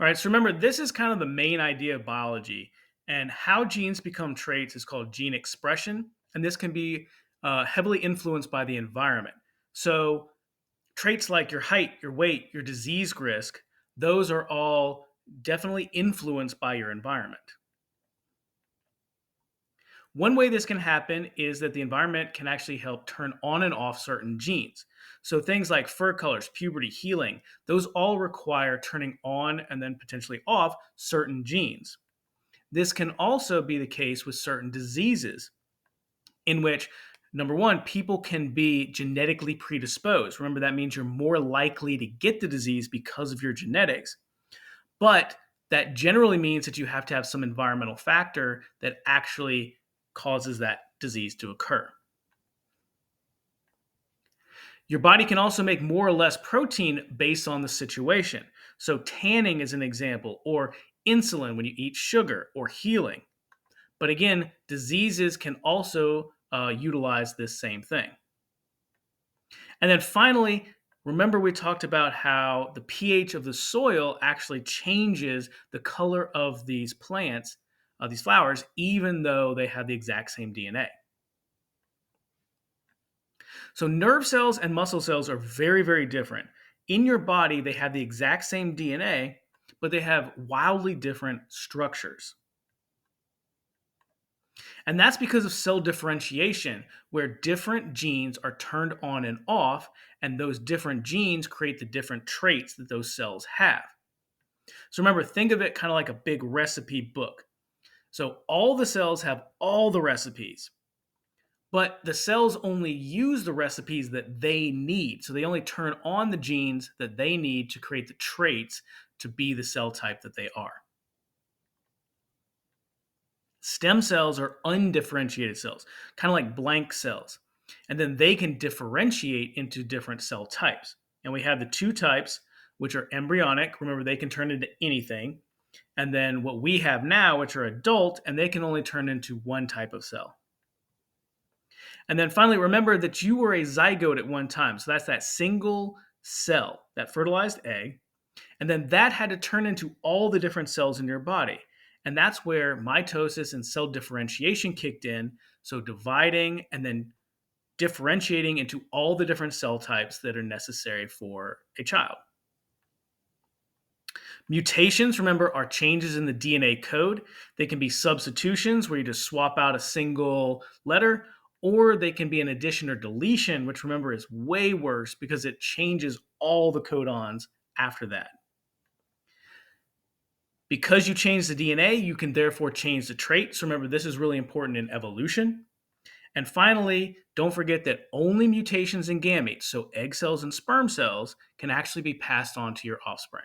All right, so remember, this is kind of the main idea of biology, and how genes become traits is called gene expression, and this can be heavily influenced by the environment. So, traits like your height, your weight, your disease risk, those are all definitely influenced by your environment. One way this can happen is that the environment can actually help turn on and off certain genes. So things like fur colors, puberty, healing, those all require turning on and then potentially off certain genes. This can also be the case with certain diseases in which, number one, people can be genetically predisposed. Remember, that means you're more likely to get the disease because of your genetics. But that generally means that you have to have some environmental factor that actually causes that disease to occur. Your body can also make more or less protein based on the situation. So, tanning is an example, or insulin when you eat sugar, or healing. But again, diseases can also utilize this same thing. And then finally, remember we talked about how the pH of the soil actually changes the color of these plants, these flowers, even though they have the exact same DNA. So, nerve cells and muscle cells are very, very different. In your body, they have the exact same DNA, but they have wildly different structures. And that's because of cell differentiation, where different genes are turned on and off, and those different genes create the different traits that those cells have. So remember, think of it kind of like a big recipe book. So all the cells have all the recipes, but the cells only use the recipes that they need. So they only turn on the genes that they need to create the traits to be the cell type that they are. Stem cells are undifferentiated cells, kind of like blank cells. And then they can differentiate into different cell types. And we have the two types, which are embryonic. Remember, they can turn into anything. And then what we have now, which are adult, and they can only turn into one type of cell. And then finally, remember that you were a zygote at one time. So that's that single cell, that fertilized egg. And then that had to turn into all the different cells in your body. And that's where mitosis and cell differentiation kicked in. So dividing and then differentiating into all the different cell types that are necessary for a child. Mutations, remember, are changes in the DNA code. They can be substitutions where you just swap out a single letter, or they can be an addition or deletion, which remember is way worse because it changes all the codons after that. Because you change the DNA, you can therefore change the trait. So remember, this is really important in evolution. And finally, don't forget that only mutations in gametes, so egg cells and sperm cells, can actually be passed on to your offspring.